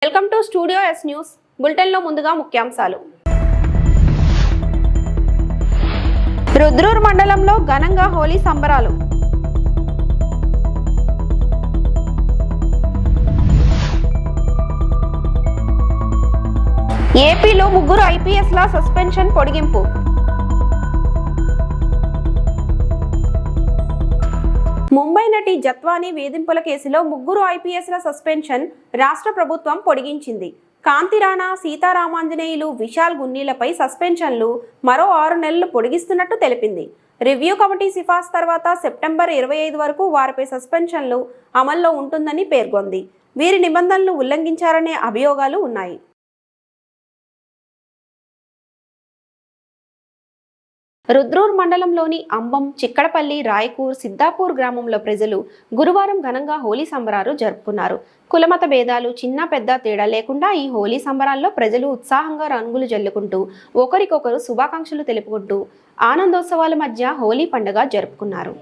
Welcome to studio yes news బులెటిన్లో ముందుగా ముఖ్యాంశాలు. రుద్రూర్ మండలంలో ఘనంగా హోలీ సంబరాలు. ఏపీలో ముగ్గురు ఐపీఎస్ల సస్పెన్షన్ పొడిగింపు. ముంబై నటి జత్వానీ వేధింపుల కేసులో ముగ్గురు ఐపీఎస్ల సస్పెన్షన్ రాష్ట్ర ప్రభుత్వం పొడిగించింది. కాంతి రాణా, సీతారామాంజనేయులు, విశాల్ గున్నీలపై సస్పెన్షన్లు మరో 6 నెలలు పొడిగిస్తున్నట్టు తెలిపింది. రివ్యూ కమిటీ సిఫార్సు తర్వాత సెప్టెంబర్ 25 వరకు వారిపై సస్పెన్షన్లు అమల్లో ఉంటుందని పేర్కొంది. వీరి నిబంధనలు ఉల్లంఘించారనే అభియోగాలు ఉన్నాయి. రుద్రూర్ మండలంలోని అంబం, చిక్కడపల్లి, రాయకూర్, సిద్దాపూర్ గ్రామంలో ప్రజలు గురువారం ఘనంగా హోలీ సంబరాలు జరుపుకున్నారు. కులమత భేదాలు చిన్న పెద్ద తేడా లేకుండా ఈ హోలీ సంబరాల్లో ప్రజలు ఉత్సాహంగా రంగులు జల్లుకుంటూ ఒకరికొకరు శుభాకాంక్షలు తెలుపుకుంటూ ఆనందోత్సవాల మధ్య హోలీ పండుగ జరుపుకున్నారు.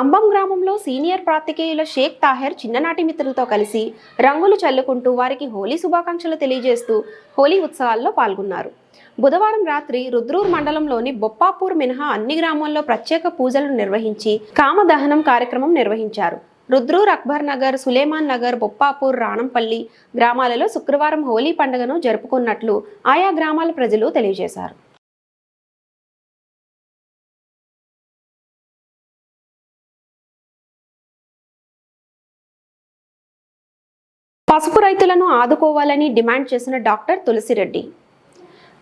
అంబం గ్రామంలో సీనియర్ పాత్రికేయుల షేక్ తాహెర్ చిన్ననాటి మిత్రులతో కలిసి రంగులు చల్లుకుంటూ వారికి హోలీ శుభాకాంక్షలు తెలియజేస్తూ హోలీ ఉత్సవాల్లో పాల్గొన్నారు. బుధవారం రాత్రి రుద్రూర్ మండలంలోని బొప్పాపూర్ మినహా అన్ని గ్రామాల్లో ప్రత్యేక పూజలు నిర్వహించి కామదహనం కార్యక్రమం నిర్వహించారు. రుద్రూర్, అక్బర్ నగర్, సులేమాన్ నగర్, బొప్పాపూర్, రాణంపల్లి గ్రామాలలో శుక్రవారం హోలీ పండుగను జరుపుకున్నట్లు ఆయా గ్రామాల ప్రజలు తెలియజేశారు. పసుపు రైతులను ఆదుకోవాలని డిమాండ్ చేసిన డాక్టర్ తులసిరెడ్డి.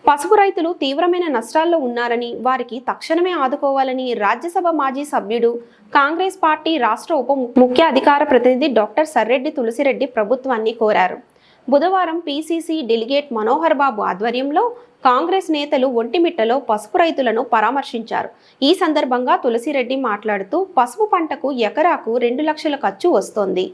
పసుపు రైతులు తీవ్రమైన నష్టాల్లో ఉన్నారని, వారికి తక్షణమే ఆదుకోవాలని రాజ్యసభ మాజీ సభ్యుడు, కాంగ్రెస్ పార్టీ రాష్ట్ర ఉప ముఖ్య అధికార ప్రతినిధి డాక్టర్ సర్రెడ్డి తులసిరెడ్డి ప్రభుత్వాన్ని కోరారు. బుధవారం పీసీసీ డెలిగేట్ మనోహర్ బాబు ఆధ్వర్యంలో కాంగ్రెస్ నేతలు ఒంటిమిట్టలో పసుపు రైతులను పరామర్శించారు. ఈ సందర్భంగా తులసిరెడ్డి మాట్లాడుతూ పసుపు పంటకు ఎకరాకు 2 లక్షల ఖర్చు వస్తోంది.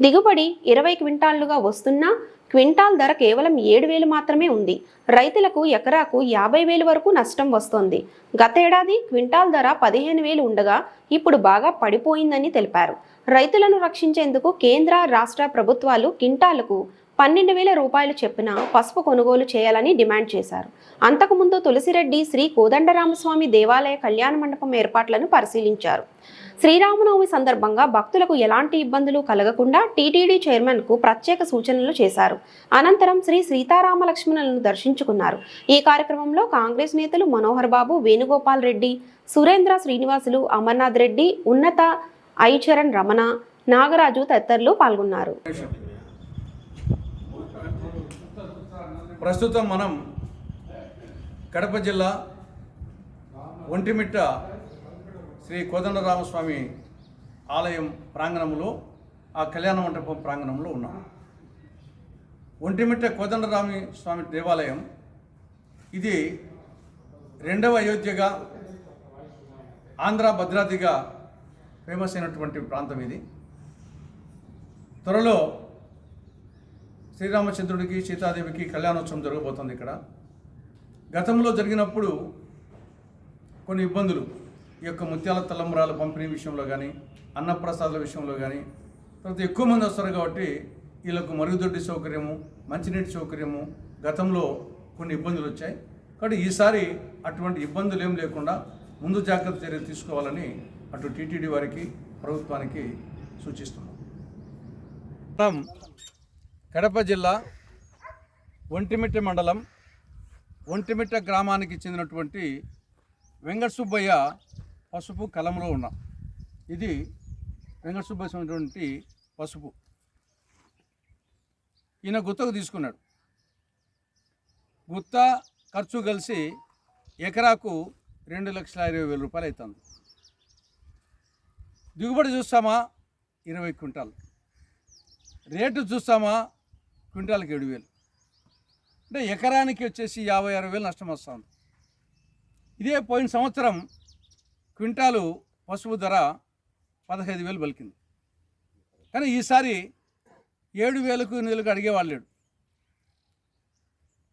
దిగుబడి 20 క్వింటాళ్లుగా వస్తున్నా క్వింటాల్ ధర కేవలం 7,000 మాత్రమే ఉంది. రైతులకు ఎకరాకు 50,000 వరకు నష్టం వస్తోంది. గతేడాది క్వింటాల్ ధర 15,000 ఉండగా ఇప్పుడు బాగా పడిపోయిందని తెలిపారు. రైతులను రక్షించేందుకు కేంద్ర, రాష్ట్ర ప్రభుత్వాలు క్వింటాలకు 12,000 రూపాయలు చొప్పున పసుపు కొనుగోలు చేయాలని డిమాండ్ చేశారు. అంతకుముందు తులసిరెడ్డి శ్రీ కోదండరామస్వామి దేవాలయ కళ్యాణ మండపం ఏర్పాట్లను పరిశీలించారు. శ్రీరామనవమి సందర్భంగా భక్తులకు ఎలాంటి ఇబ్బందులు కలగకుండా టీటీడీ చైర్మన్కు ప్రత్యేక సూచనలు చేశారు. అనంతరం శ్రీ సీతారామ లక్ష్మణులను దర్శించుకున్నారు. ఈ కార్యక్రమంలో కాంగ్రెస్ నేతలు మనోహర్ బాబు, వేణుగోపాల్ రెడ్డి, సురేంద్ర శ్రీనివాసులు, అమర్నాథ్ రెడ్డి, ఉన్నత, ఐచరణ్ రమణ, నాగరాజు తదితరులు పాల్గొన్నారు. ప్రస్తుతం మనం కడప జిల్లా ఒంటిమిట్ట శ్రీ కోదండరామస్వామి ఆలయం ప్రాంగణంలో, ఆ కళ్యాణ మండపం ప్రాంగణంలో ఉన్నాం. ఒంటిమిట్ట కోదండరామస్వామి దేవాలయం ఇది 2వ అయోధ్యగా, ఆంధ్ర భద్రాద్రిగా ఫేమస్ అయినటువంటి ప్రాంతం. ఇది త్వరలో శ్రీరామచంద్రుడికి, సీతాదేవికి కళ్యాణోత్సవం జరగబోతుంది. ఇక్కడ గతంలో జరిగినప్పుడు కొన్ని ఇబ్బందులు, ఈ యొక్క ముత్యాల తలంబ్రాల పంపిణీ విషయంలో కానీ, అన్నప్రసాదాల విషయంలో కానీ, తర్వాత ఎక్కువ మంది వస్తారు కాబట్టి వీళ్ళకు మరుగుదొడ్డి సౌకర్యము, మంచినీటి సౌకర్యము గతంలో కొన్ని ఇబ్బందులు వచ్చాయి. కాబట్టి ఈసారి అటువంటి ఇబ్బందులు ఏం లేకుండా ముందు జాగ్రత్త చర్యలు తీసుకోవాలని అటు టీటీడీ వారికి, ప్రభుత్వానికి సూచిస్తున్నాం. కడప జిల్లా ఒంటిమిట్ట మండలం ఒంటిమిట్ట గ్రామానికి చెందినటువంటి వెంకట సుబ్బయ్య పసుపు కలంలో ఉన్నాం. ఇది వెంకట సుబ్బయ్య చెందినటువంటి పసుపు. ఈయన గుత్తకు తీసుకున్నాడు. గుత్త ఖర్చు కలిసి ఎకరాకు 2,20,000 రూపాయలు అవుతుంది. దిగుబడి చూస్తామా 20 క్వింటాలు, రేటు చూస్తామా క్వింటాల్కి 7,000, అంటే ఎకరానికి వచ్చేసి 56,000 నష్టం వస్తుంది. ఇదే పోయిన సంవత్సరం క్వింటాలు పసుపు ధర 15,000 పలికింది. కానీ ఈసారి 7,000కు 8,000కు అడిగేవాళ్ళు లేడు.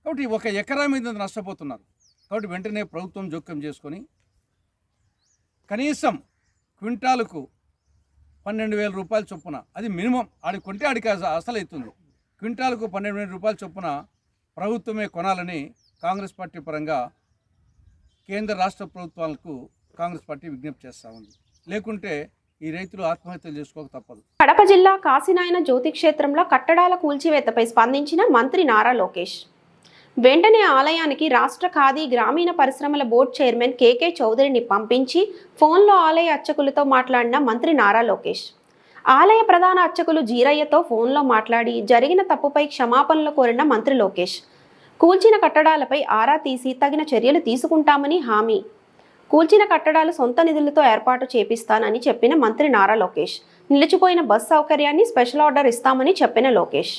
కాబట్టి 1 ఎకరా మీద నష్టపోతున్నారు. కాబట్టి వెంటనే ప్రభుత్వం జోక్యం చేసుకొని కనీసం క్వింటాలకు 12,000 రూపాయలు చొప్పున, అది మినిమం, ఆడికి కొంటే ఆడికి అసలు అవుతుంది. క్వింటాలకు 12,000 రూపాయల చొప్పున ప్రభుత్వమే కొనాలని కాంగ్రెస్ పార్టీ పరంగా కేంద్ర రాష్ట్ర ప్రభుత్వాలకు కాంగ్రెస్ పార్టీ విజ్ఞప్తి చేస్తూ ఉంది. లేకుంటే ఈ రైతులు ఆత్మహత్యలు చేసుకోక తప్పదు. కడప జిల్లా కాశీనాయన జ్యోతి క్షేత్రంలో కట్టడాల కూల్చివేతపై స్పందించిన మంత్రి నారా లోకేష్. వెంటనే ఆలయానికి రాష్ట్ర ఖాదీ గ్రామీణ పరిశ్రమల బోర్డు చైర్మన్ కేకే చౌదరిని పంపించి ఫోన్లో ఆలయ అర్చకులతో మాట్లాడిన మంత్రి నారా లోకేష్. ఆలయ ప్రధాన అర్చకులు జీరయ్యతో ఫోన్లో మాట్లాడి జరిగిన తప్పుపై క్షమాపణలు కోరిన మంత్రి లోకేష్. కూల్చిన కట్టడాలపై ఆరా తీసి తగిన చర్యలు తీసుకుంటామని హామీ. కూల్చిన కట్టడాలు సొంత నిధులతో ఏర్పాటు చేపిస్తానని చెప్పిన మంత్రి నారా లోకేష్. నిలిచిపోయిన బస్ సౌకర్యాన్ని స్పెషల్ ఆర్డర్ ఇస్తామని చెప్పిన లోకేష్.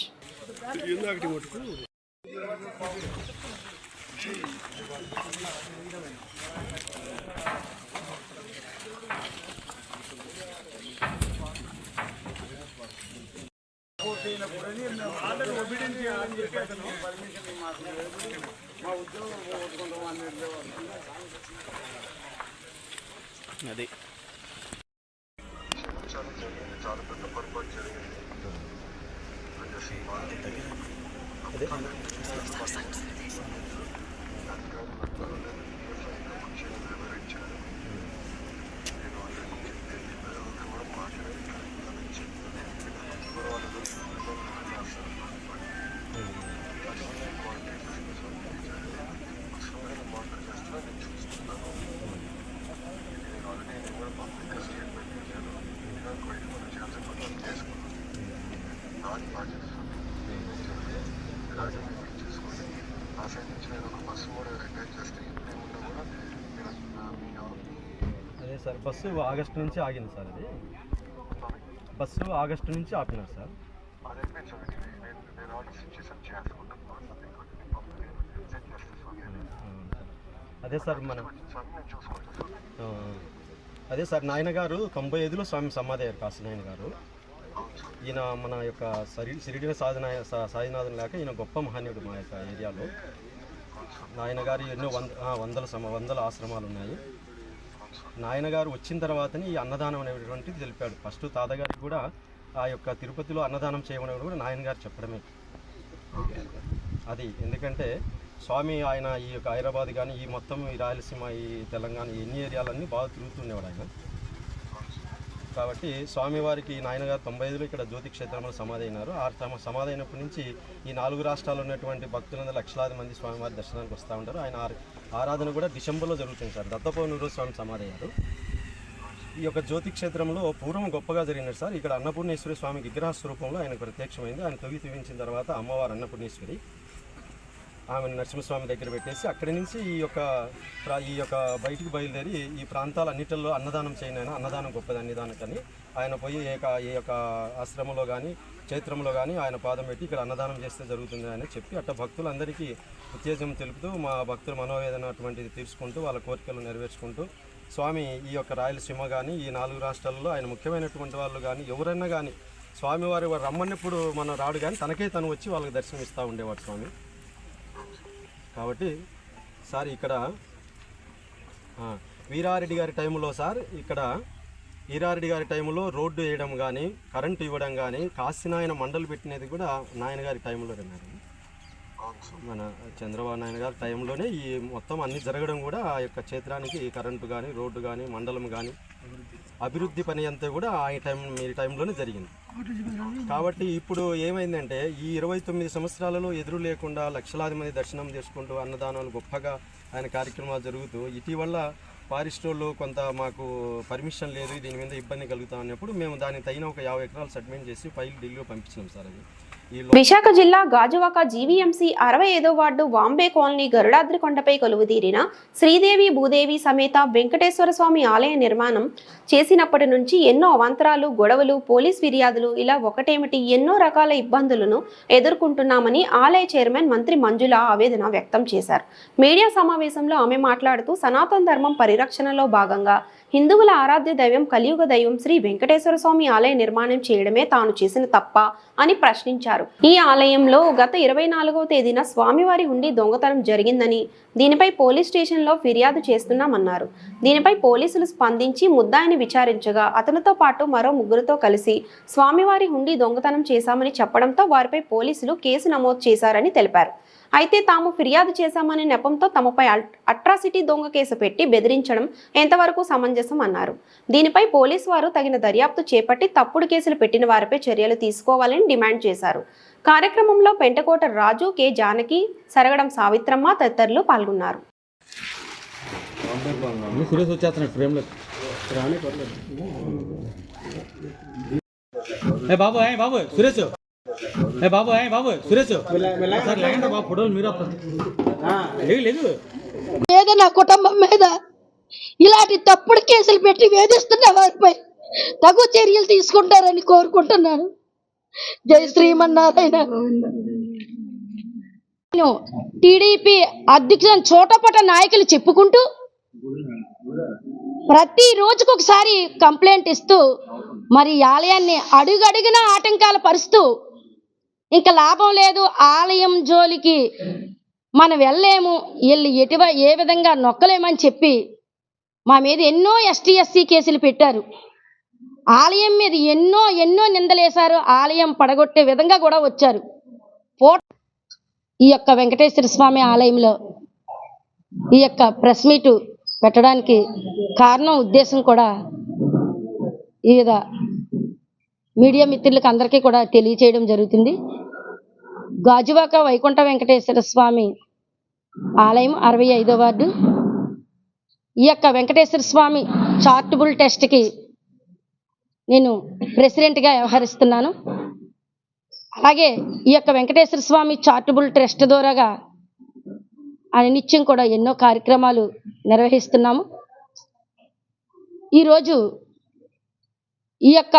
అది అదే సార్, బస్సు ఆగస్టు నుంచి ఆగింది సార్. అది బస్సు ఆగస్టు నుంచి ఆపినారు సార్. అదే సార్ అదే సార్, నాయన గారు 95లో స్వామి సమాధి అయ్యారు కాశీనాయన గారు. ఈయన మన యొక్క సిరిడిన సాయినాథన్ లేక ఈయన గొప్ప మహనీయుడు మా యొక్క ఏరియాలో. నాయన గారు ఎన్నో వందల ఆశ్రమాలు ఉన్నాయి. నాయన గారు వచ్చిన తర్వాతనే ఈ అన్నదానం అనేటువంటిది తెలిపాడు. ఫస్ట్ తాతగారికి కూడా ఆ యొక్క తిరుపతిలో అన్నదానం చేయమని కూడా నాయన గారు చెప్పడమే అది. ఎందుకంటే స్వామి ఆయన ఈ యొక్క హైదరాబాద్ కానీ ఈ మొత్తం ఈ రాయలసీమ ఈ తెలంగాణ ఎన్ని ఏరియాలన్నీ బాగా తిరుగుతుండేవాడు ఆయన. కాబట్టి స్వామివారికి నాయనగారు 95లో ఇక్కడ జ్యోతి క్షేత్రంలో సమాధి అయినారు. సమాధి అయినప్పటి నుంచి ఈ 4 రాష్ట్రాల్లో ఉన్నటువంటి భక్తులందరూ లక్షలాది మంది స్వామివారి దర్శనానికి వస్తూ ఉంటారు. ఆయన ఆరాధన కూడా డిసెంబర్లో జరుగుతుంది సార్. దత్తపౌర్ణమి స్వామి సమాధి అయ్యారు. ఈ యొక్క జ్యోతి క్షేత్రంలో పూర్వం గొప్పగా జరిగినది సార్. ఇక్కడ అన్నపూర్ణేశ్వరి స్వామి విగ్రహ స్వరూపంలో ఆయన ప్రత్యక్షమైంది. ఆయన తొగి తీవించిన తర్వాత అమ్మవారు అన్నపూర్ణేశ్వరి ఆమెను నరసింహస్వామి దగ్గర పెట్టేసి అక్కడి నుంచి ఈ యొక్క బయటికి బయలుదేరి ఈ ప్రాంతాలన్నిటిలో అన్నదానం చేయనైనా అన్నదానం గొప్పది అన్నదానికని ఆయన పోయి ఈ యొక్క ఆశ్రమంలో కానీ క్షేత్రంలో కానీ ఆయన పాదం పెట్టి ఇక్కడ అన్నదానం చేస్తే జరుగుతుంది అని చెప్పి అట్లా భక్తులందరికీ ఉత్తేజం తెలుపుతూ మా భక్తుల మనోవేదన అటువంటిది తీర్చుకుంటూ వాళ్ళ కోరికలు నెరవేర్చుకుంటూ స్వామి ఈ యొక్క రాయలసీమ కానీ ఈ 4 రాష్ట్రాలలో ఆయన ముఖ్యమైనటువంటి వాళ్ళు కానీ ఎవరైనా కానీ స్వామివారి రమ్మన్నప్పుడు మనం రాడు కానీ తనకే తను వచ్చి వాళ్ళకి దర్శనం ఇస్తూ ఉండేవాడు స్వామి. కాబట్టి సార్ ఇక్కడ వీరారెడ్డి గారి టైంలో సార్ ఇక్కడ వీరారెడ్డి గారి టైంలో రోడ్డు వేయడం కానీ కరెంటు ఇవ్వడం కానీ కాశీనాయన మండలి పెట్టినది కూడా నాయన గారి టైంలో అన్నారు. మన చంద్రబాబు నాయుడు గారి టైంలోనే ఈ మొత్తం అన్ని జరగడం కూడా ఆ యొక్క క్షేత్రానికి కరెంటు కానీ రోడ్డు కానీ మండలం కానీ అభివృద్ధి పని అంతా కూడా మీ టైంలోనే జరిగింది. కాబట్టి ఇప్పుడు ఏమైందంటే ఈ 29 సంవత్సరాలలో ఎదురు లేకుండా లక్షలాది మంది దర్శనం చేసుకుంటూ అన్నదానాలు గొప్పగా ఆయన కార్యక్రమాలు జరుగుతూ ఇటీవల ఫారెస్టోళ్ళు కొంత మాకు పర్మిషన్ లేదు, దీని మీద ఇబ్బంది కలుగుతాం అన్నప్పుడు మేము దానికి తగిన ఒక 50 ఎకరాలు సబ్మిట్ చేసి ఫైల్ ఢిల్లీలో పంపించినాం సార్. అది విశాఖ జిల్లా గాజువాక జీవీఎంసీ 65వ వార్డు వాంబే కాలనీ గరుడాద్రి కొండపై కొలువుదీరిన శ్రీదేవి భూదేవి సమేత వెంకటేశ్వర స్వామి ఆలయ నిర్మాణం చేసినప్పటి నుంచి ఎన్నో అవాంతరాలు, గొడవలు, పోలీస్ ఫిర్యాదులు ఇలా ఒకటేమిటి ఎన్నో రకాల ఇబ్బందులను ఎదుర్కొంటున్నామని ఆలయ చైర్మన్ మంత్రి మంజుల ఆవేదన వ్యక్తం చేశారు. మీడియా సమావేశంలో ఆమె మాట్లాడుతూ సనాతన ధర్మం పరిరక్షణలో భాగంగా హిందువుల ఆరాధ్య దైవం కలియుగ దైవం శ్రీ వెంకటేశ్వర స్వామి ఆలయ నిర్మాణం చేయడమే తాను చేసిన తప్ప అని ప్రశ్నించారు. ఈ ఆలయంలో గత 24వ తేదీన స్వామివారి హుండీ దొంగతనం జరిగిందని, దీనిపై పోలీస్ స్టేషన్లో ఫిర్యాదు చేస్తున్నామన్నారు. దీనిపై పోలీసులు స్పందించి ముద్దాయిని విచారించగా అతనితో పాటు మరో ముగ్గురితో కలిసి స్వామివారి హుండీ దొంగతనం చేశామని చెప్పడంతో వారిపై పోలీసులు కేసు నమోదు చేశారని తెలిపారు. అయితే తాము ఫిర్యాదు చేశామనే నెపంతో తమపై అట్రాసిటీ దొంగ కేసు పెట్టి బెదిరించడం ఎంతవరకు సమంజసం అన్నారు. దీనిపై పోలీసు వారు తగిన దర్యాప్తు చేపట్టి తప్పుడు కేసులు పెట్టిన వారిపై చర్యలు తీసుకోవాలని డిమాండ్ చేశారు. కార్యక్రమంలో పెంటకోట రాజు, కె జానకి, సరగడం సావిత్రమ్మ తదితరులు పాల్గొన్నారు. బాబు సురేష్ బాబు సురేష్ సార్ లేకండి బాబు ఫోటోలు మీరు లేదు మీద నా కుటుంబం మీద ఇలాంటి తప్పుడు కేసులు పెట్టి వేధిస్తున్న వారిపై తగు చర్యలు తీసుకుంటారని కోరుకుంటున్నాను. జై శ్రీమన్నారాయణ. టీడీపీ అధ్యక్షులను చోటపట నాయకులు చెప్పుకుంటూ ప్రతి రోజుకు ఒకసారి కంప్లైంట్ ఇస్తూ మరి ఆలయాన్ని అడుగడుగునా ఆటంకాలు పరుస్తూ ఇంకా లాభం లేదు, ఆలయం జోలికి మనం వెళ్ళలేము, వీళ్ళు ఏ విధంగా నొక్కలేమని చెప్పి మా మీద ఎన్నో ఎస్టీ ఎస్సీ కేసులు పెట్టారు. ఆలయం మీద ఎన్నో నిందలేశారు. ఆలయం పడగొట్టే విధంగా కూడా వచ్చారు. ఈ యొక్క వెంకటేశ్వర స్వామి ఆలయంలో ఈ యొక్క ప్రెస్ మీటు పెట్టడానికి కారణం, ఉద్దేశం కూడా వివిధ మీడియా మిత్రులకు అందరికీ కూడా తెలియచేయడం జరుగుతుంది. గాజువాక వైకుంఠ వెంకటేశ్వర స్వామి ఆలయం 65వ వార్డు. ఈ యొక్క వెంకటేశ్వర స్వామి చారిటబుల్ ట్రస్ట్కి నేను ప్రెసిడెంట్గా వ్యవహరిస్తున్నాను. అలాగే ఈ యొక్క వెంకటేశ్వర స్వామి చారిటబుల్ ట్రస్ట్ ద్వారాగా నిత్యం కూడా ఎన్నో కార్యక్రమాలు నిర్వహిస్తున్నాము. ఈరోజు ఈ యొక్క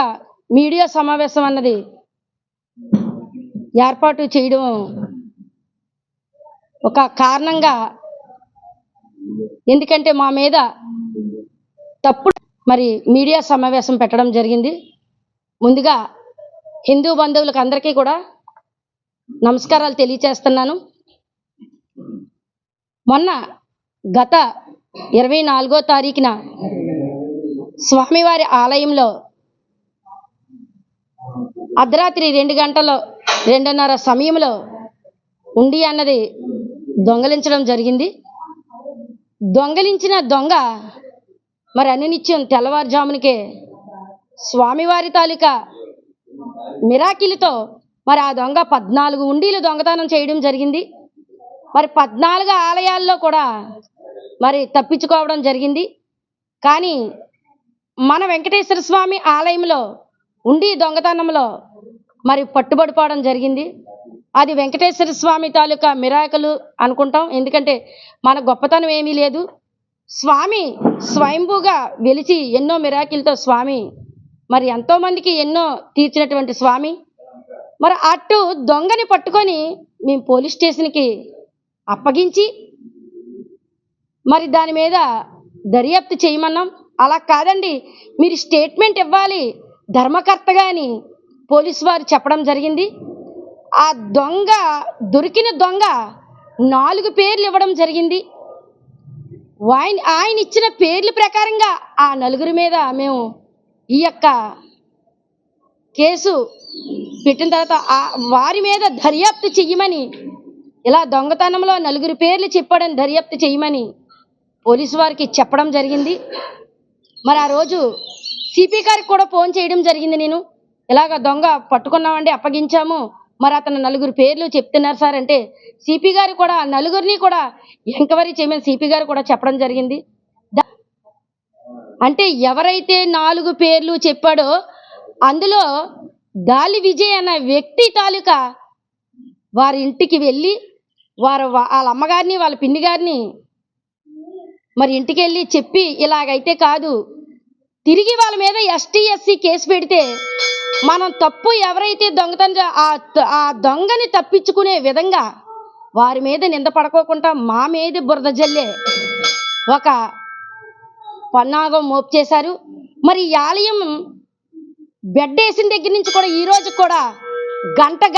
మీడియా సమావేశం అన్నది ఏర్పాటు చేయడం ఒక కారణంగా, ఎందుకంటే మా మీద తప్పుడు మరి మీడియా సమావేశం పెట్టడం జరిగింది. ముందుగా హిందూ బంధువులకు అందరికీ కూడా నమస్కారాలు తెలియచేస్తున్నాను. మొన్న గత 24వ తారీఖున స్వామివారి ఆలయంలో అర్ధరాత్రి 2:30 సమయంలో హుండీ అన్నది దొంగలించడం జరిగింది. దొంగలించిన దొంగ మరి అనునిత్యం తెల్లవారుజామునికే స్వామివారి తాలూకా మిరాకిలితో మరి ఆ దొంగ 14 హుండీలు దొంగతనం చేయడం జరిగింది. మరి 14 ఆలయాల్లో కూడా మరి తప్పించుకోవడం జరిగింది. కానీ మన వెంకటేశ్వర స్వామి ఆలయంలో హుండీ దొంగతనంలో మరి పట్టుబడిపోవడం జరిగింది. అది వెంకటేశ్వర స్వామి తాలూకా మిరాకిల్ అనుకుంటాం. ఎందుకంటే మన గొప్పతనం ఏమీ లేదు. స్వామి స్వయంభూగా వెలిచి ఎన్నో మిరాకిల్తో స్వామి మరి ఎంతోమందికి ఎన్నో తీర్చినటువంటి స్వామి. మరి అటు దొంగని పట్టుకొని మేము పోలీస్ స్టేషన్కి అప్పగించి మరి దాని మీద దర్యాప్తు చేయమన్నాం. అలా కాదండి, మీరు స్టేట్మెంట్ ఇవ్వాలి ధర్మకర్తగా అని పోలీసు వారు చెప్పడం జరిగింది. ఆ దొంగ దొరికిన దొంగ 4 పేర్లు ఇవ్వడం జరిగింది. ఆయన ఇచ్చిన పేర్ల ప్రకారంగా ఆ 4 మీద మేము ఈ యొక్క కేసు పెట్టిన తర్వాత వారి మీద దర్యాప్తు చెయ్యమని, ఇలా దొంగతనంలో 4 పేర్లు చెప్పాడని దర్యాప్తు చేయమని పోలీసు వారికి చెప్పడం జరిగింది. మరి ఆ రోజు సిపి గారికి కూడా ఫోన్ చేయడం జరిగింది. నేను ఇలాగ దొంగ పట్టుకున్నామండి, అప్పగించాము, మరి అతను 4 పేర్లు చెప్తున్నారు సార్ అంటే సిపి గారు కూడా 4 కూడా ఎంక్వైరీ చేయమని సిపి గారు కూడా చెప్పడం జరిగింది. అంటే ఎవరైతే 4 పేర్లు చెప్పాడో అందులో దాలి విజయ్ అన్న వ్యక్తి తాలూకా వారి ఇంటికి వెళ్ళి వాళ్ళ అమ్మగారిని వాళ్ళ పిన్ని గారిని మరి ఇంటికి వెళ్ళి చెప్పి ఇలాగైతే కాదు, తిరిగి వాళ్ళ మీద ఎస్టీ ఎస్సీ కేసు పెడితే మనం తప్పు ఎవరైతే దొంగతనం ఆ దొంగని తప్పించుకునే విధంగా వారి మీద నింద పడుకోకుండా మా మీద బురద జల్లే ఒక పన్నాగం మోపు చేశారు. మరి ఈ ఆలయం బెడ్ వేసిన దగ్గర నుంచి కూడా ఈ రోజు కూడా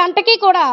గంటకి కూడా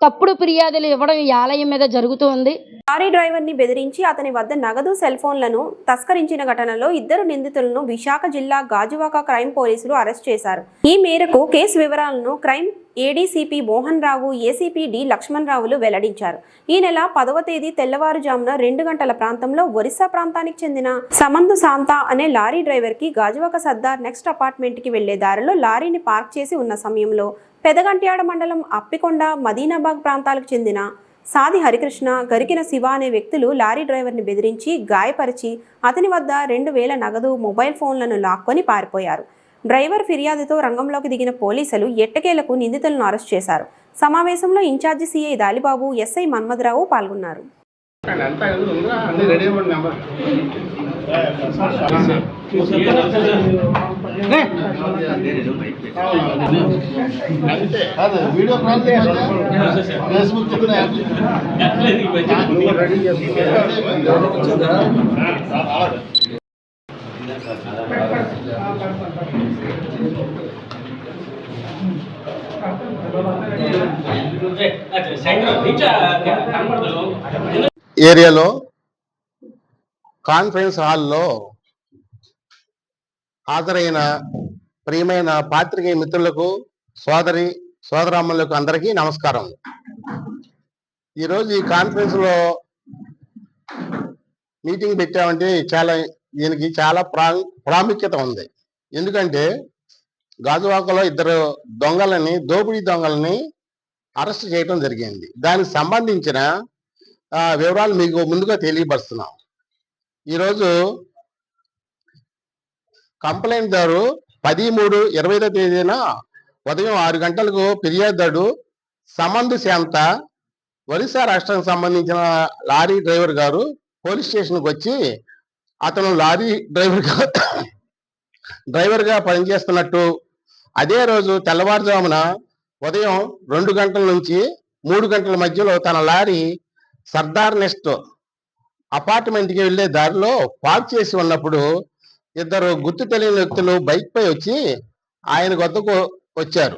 తప్పుడు ఫిర్యాదులు ఇవ్వడం ఈ ఆలయం మీద జరుగుతూ ఉంది. లారీ డ్రైవర్ని బెదిరించి అతని వద్ద నగదు, సెల్ ఫోన్లను తస్కరించిన ఘటనలో 2 నిందితులను విశాఖ జిల్లా గాజువాక క్రైమ్ పోలీసులు అరెస్ట్ చేశారు. ఈ మేరకు కేసు వివరాలను crime ADCP Mohan Rao, ACP D Laxman రావులు వెల్లడించారు. ఈ నెల 10వ తేదీ తెల్లవారుజామున 2 గంటల ప్రాంతంలో ఒరిస్సా ప్రాంతానికి చెందిన సమందు శాంతా అనే లారీ డ్రైవర్కి గాజువాక సర్దార్ నెక్స్ట్ అపార్ట్మెంట్కి వెళ్లే దారిలో లారీని పార్క్ చేసి ఉన్న సమయంలో పెదగంట్యాడ మండలం అప్పికొండ, మదీనాబాగ్ ప్రాంతాలకు చెందిన సాది హరికృష్ణ, గరికిన శివ అనే వ్యక్తులు లారీ డ్రైవర్ని బెదిరించి గాయపరిచి అతని వద్ద 2000 నగదు, మొబైల్ ఫోన్లను లాక్కొని పారిపోయారు. డ్రైవర్ ఫిర్యాదుతో రంగంలోకి దిగిన పోలీసులు ఎట్టకేలకు నిందితులను అరెస్ట్ చేశారు. సమావేశంలో incharge CI Dalibabu, SI Manmatharao పాల్గొన్నారు. ఏరియాలో కాన్ఫరెన్స్ హాల్లో హాజరైన ప్రియమైన పాత్రికేయ మిత్రులకు, సోదరామ్మలకు అందరికీ నమస్కారం. ఈరోజు ఈ కాన్ఫరెన్స్ లో మీటింగ్ పెట్టామంటే దీనికి చాలా ప్రాముఖ్యత ఉంది. ఎందుకంటే గాజువాకలో 2 దోపిడీ దొంగలని అరెస్ట్ చేయడం జరిగింది. దానికి సంబంధించిన వివరాలు మీకు ముందుగా తెలియపరుస్తున్నాం. ఈరోజు కంప్లైంట్ దారు 13/3/25 తేదీన ఉదయం 6 గంటలకు ఫిర్యాదుదారుడు సమందు శాంత, ఒరిస్సా రాష్ట్రానికి సంబంధించిన లారీ డ్రైవర్ గారు పోలీస్ స్టేషన్కి వచ్చి అతను లారీ డ్రైవర్గా పనిచేస్తున్నట్టు, అదే రోజు తెల్లవారుజామున ఉదయం 2 గంటల నుంచి 3 గంటల మధ్యలో తన లారీ సర్దార్ నెక్స్ట్ అపార్ట్మెంట్కి వెళ్లే దారిలో పార్క్ చేసి ఉన్నప్పుడు 2 గుర్తు తెలియని వ్యక్తులు బైక్ పై వచ్చి ఆయన వద్దకు వచ్చారు.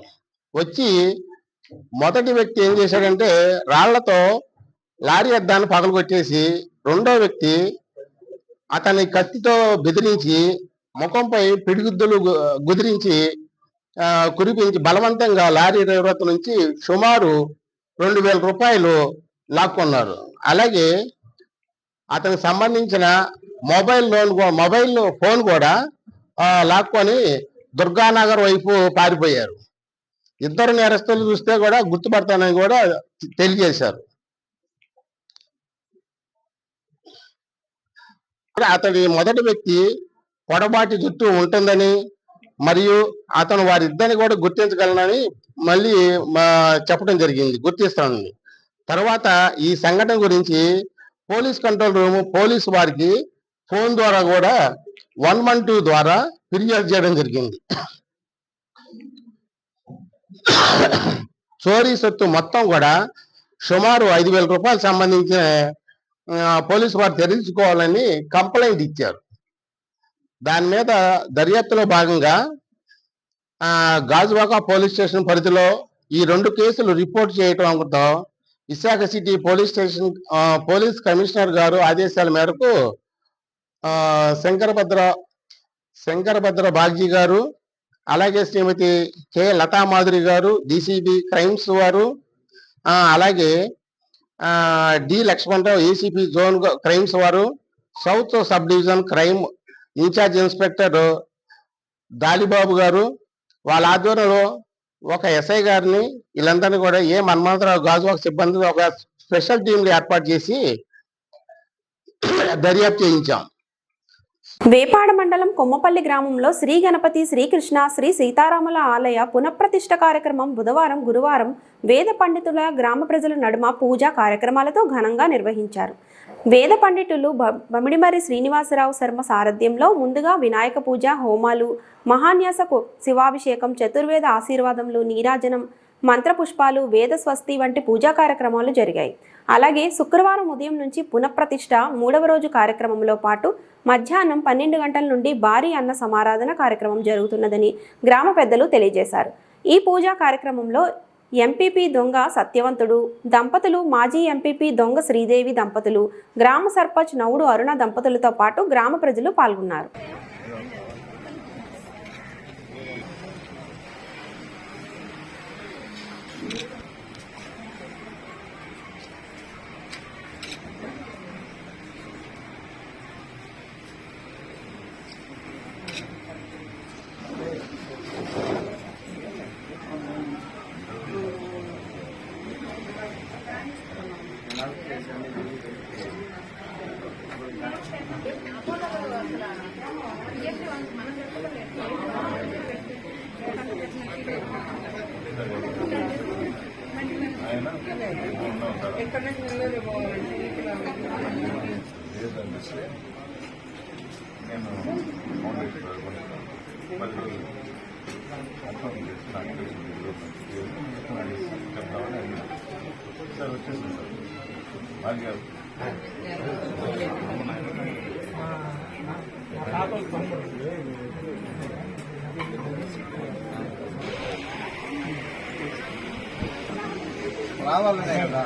వచ్చి మొదటి వ్యక్తి ఏం చేశాడంటే రాళ్లతో లారీ అద్దాన్ని పగలగొట్టేసి, రెండో వ్యక్తి అతని కత్తితో బెదిరించి ముఖంపై పిడిగుద్దులు గుదిరించి కురిపించి బలవంతంగా లారీ డ్రైవర్ నుంచి సుమారు 2000 రూపాయలు లాక్కున్నారు. అలాగే అతనికి సంబంధించిన మొబైల్ ఫోన్ కూడా లాక్కొని దుర్గానగర్ వైపు పారిపోయారు. 2 నేరస్తులు చూస్తే కూడా గుర్తుపడతానని కూడా తెలియజేశారు. అతడి మొదటి వ్యక్తి పొడబాటి జుట్టు ఉంటుందని మరియు అతను వారిద్దరిని కూడా గుర్తించగలనని మళ్ళీ చెప్పడం జరిగింది, గుర్తిస్తానని. తర్వాత ఈ సంఘటన గురించి పోలీస్ కంట్రోల్ రూమ్ పోలీసు వారికి ఫోన్ ద్వారా కూడా 112 ద్వారా ఫిర్యాదు చేయడం జరిగింది. చోరీ సొత్తు మొత్తం కూడా సుమారు 5000 రూపాయలు సంబంధించిన పోలీసు వారు తెలుసుకోవాలని కంప్లైంట్ ఇచ్చారు. దాని మీద దర్యాప్తులో భాగంగా గాజువాక పోలీస్ స్టేషన్ పరిధిలో ఈ 2 కేసులు రిపోర్ట్ చేయడంతో Visakha city police station police commissioner గారు ఆదేశాల మేరకు శంకరభద్ర బాగ్జీ గారు, అలాగే శ్రీమతి కె లతామాధురి గారు డీసీబీ క్రైమ్స్ వారు, అలాగే D Lakshmanarao ACP zone crimes వారు, south sub division crime in-charge inspector Dalibabu గారు, వాళ్ళ ఆధ్వర్యంలో ఒక ఎస్ఐ గారిని వీళ్ళందరినీ కూడా మన్మథరావు గాజువాక సిబ్బంది ఒక స్పెషల్ టీంలు ఏర్పాటు చేసి దర్యాప్తు చేయించాం. వేపాడ మండలం కొమ్మపల్లి గ్రామంలో శ్రీ గణపతి, శ్రీకృష్ణ, శ్రీ సీతారాముల ఆలయ పునఃప్రతిష్ఠ కార్యక్రమం గురువారం వేద పండితుల, గ్రామ ప్రజల నడుమ పూజా కార్యక్రమాలతో ఘనంగా నిర్వహించారు. వేద పండితులు బమిడిమర్రి శ్రీనివాసరావు శర్మ సారథ్యంలో ముందుగా వినాయక పూజ, హోమాలు, మహాన్యాస శివాభిషేకం, చతుర్వేద ఆశీర్వాదములు, నీరాజనం, మంత్రపుష్పాలు, వేద స్వస్తి వంటి పూజా కార్యక్రమాలు జరిగాయి. అలాగే శుక్రవారం ఉదయం నుంచి పునఃప్రతిష్ఠ 3వ రోజు కార్యక్రమంలో పాటు మధ్యాహ్నం 12 గంటల నుండి భారీ అన్న సమారాధన కార్యక్రమం జరుగుతున్నదని గ్రామ పెద్దలు తెలియజేశారు. ఈ పూజా కార్యక్రమంలో ఎంపీపీ దొంగ సత్యవంతుడు దంపతులు, మాజీ ఎంపీపీ దొంగ శ్రీదేవి దంపతులు, గ్రామ సర్పంచ్ నవుడు అరుణ దంపతులతో పాటు గ్రామ ప్రజలు పాల్గొన్నారు. రావాలనే కదా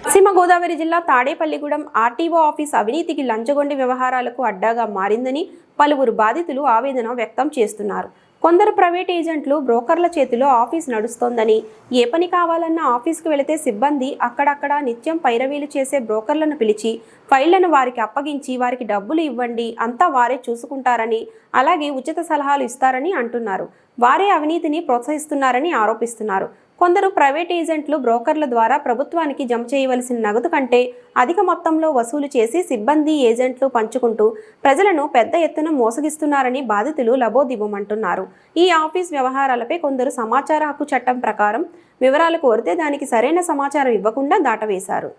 పశ్చిమ గోదావరి జిల్లా తాడేపల్లిగూడెం ఆర్టీఓ ఆఫీస్ అవినీతికి లంచగొండి వ్యవహారాలకు అడ్డాగా మారిందని పలువురు బాధితులు ఆవేదన వ్యక్తం చేస్తున్నారు. కొందరు ప్రైవేట్ ఏజెంట్లు, బ్రోకర్ల చేతిలో ఆఫీస్ నడుస్తోందని, ఏ పని కావాలన్నా ఆఫీస్కు వెళితే సిబ్బంది అక్కడక్కడ నిత్యం పైరవీలు చేసే బ్రోకర్లను పిలిచి ఫైళ్లను వారికి అప్పగించి వారికి డబ్బులు ఇవ్వండి, అంతా వారే చూసుకుంటారని, అలాగే ఉచిత సలహాలు ఇస్తారని అంటున్నారు. వారే అవినీతిని ప్రోత్సహిస్తున్నారని ఆరోపిస్తున్నారు. కొందరు ప్రైవేట్ ఏజెంట్లు, బ్రోకర్ల ద్వారా ప్రభుత్వానికి జమ చేయవలసిన నగదు కంటే అధిక మొత్తంలో వసూలు చేసి సిబ్బంది, ఏజెంట్లు పంచుకుంటూ ప్రజలను పెద్ద ఎత్తున మోసగిస్తున్నారని బాధితులు లబోదిబోమంటున్నారు. ఈ ఆఫీస్ వ్యవహారాలపై కొందరు సమాచార హక్కు చట్టం ప్రకారం వివరాలు కోరితే దానికి సరైన సమాచారం ఇవ్వకుండా దాటవేశారు.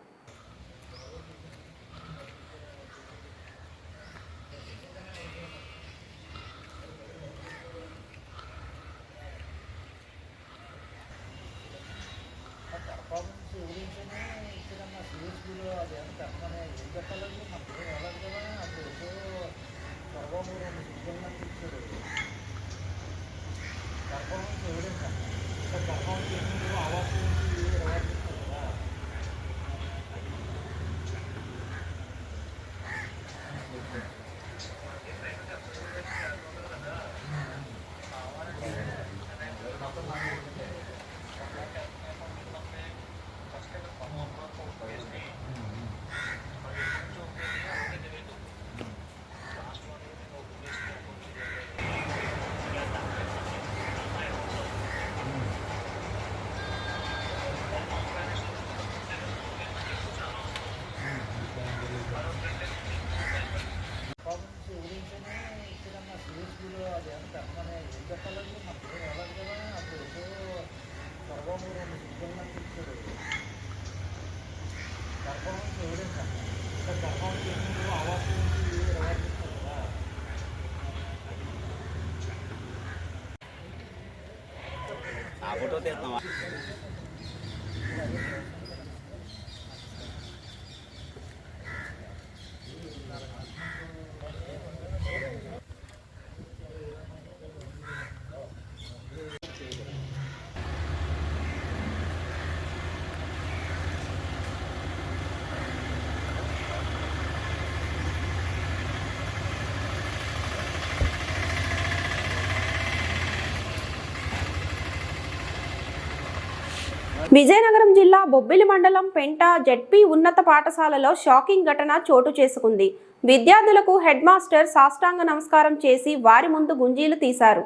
విజయనగరం జిల్లా బొబ్బిలి మండలం పెంట జెడ్పీ ఉన్నత పాఠశాలలో షాకింగ్ ఘటన చోటు చేసుకుంది. విద్యార్థులకు హెడ్ మాస్టర్ సాష్టాంగ నమస్కారం చేసి వారి ముందు గుంజీలు తీశారు.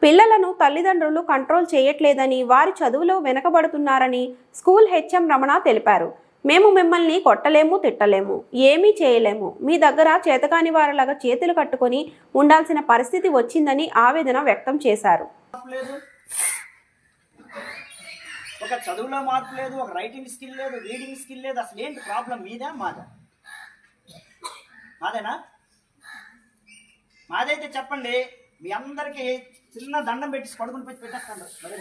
పిల్లలను తల్లిదండ్రులు కంట్రోల్ చేయట్లేదని, వారి చదువులో వెనకబడుతున్నారని స్కూల్ హెచ్ఎం రమణ తెలిపారు. మేము మిమ్మల్ని కొట్టలేము, తిట్టలేము, ఏమీ చేయలేము. మీ దగ్గర చేతకాని వారిలాగా చేతులు కట్టుకొని ఉండాల్సిన పరిస్థితి వచ్చిందని ఆవేదన వ్యక్తం చేశారు. లేదు, ఒక చదువులో మార్పు లేదు, ఒక రైటింగ్ స్కిల్ లేదు, రీడింగ్ స్కిల్ లేదు. అసలు ఏంటి ప్రాబ్లం? మీదా మాదా? మాదేనా? మాదైతే చెప్పండి. మీ అందరికీ చిన్న దండం పెట్టి పడుకుని పెట్టి పెట్టేస్తాను. మరి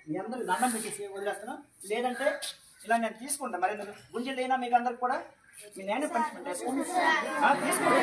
మీ అందరికి దండం పెట్టేసి వదిలేస్తాను. లేదంటే ఇలా నేను తీసుకుంటాను. మరి గుంజలు అయినా మీకు అందరికి కూడా మీ నేనే పనిష్మెంట్ వేసుకోండి. తీసుకోండి.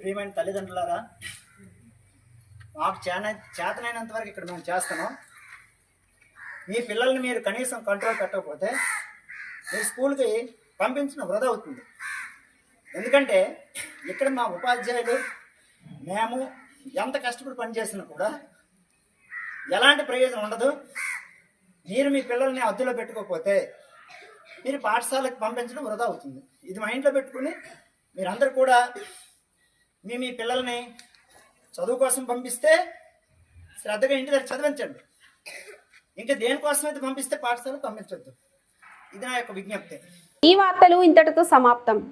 ప్రియమైన తల్లిదండ్రులారా, మాకు చేతనైనంత వరకు ఇక్కడ మేము చేస్తున్నాం. మీ పిల్లల్ని మీరు కనీసం కంట్రోల్ పెట్టకపోతే మీరు స్కూల్కి పంపించడం వృధా అవుతుంది. ఎందుకంటే ఇక్కడ మా ఉపాధ్యాయులు మేము ఎంత కష్టపడి పనిచేసినా కూడా ఎలాంటి ప్రయోజనం ఉండదు. మీరు మీ పిల్లల్ని అద్దులో పెట్టుకోకపోతే మీరు పాఠశాలకు పంపించడం వృధా అవుతుంది. ఇది మైండ్లో పెట్టుకుని మీరందరూ కూడా మీ పిల్లల్ని చదువు కోసం పంపిస్తే శ్రద్ధగా ఇంటి దగ్గర చదివించండి. ఇంకా దేనికోసం అయితే పంపిస్తే పాఠశాలకు పంపించొద్దు. ఇది నా యొక్క విజ్ఞప్తి. ఈ వార్తలు ఇంతటితో సమాప్తం.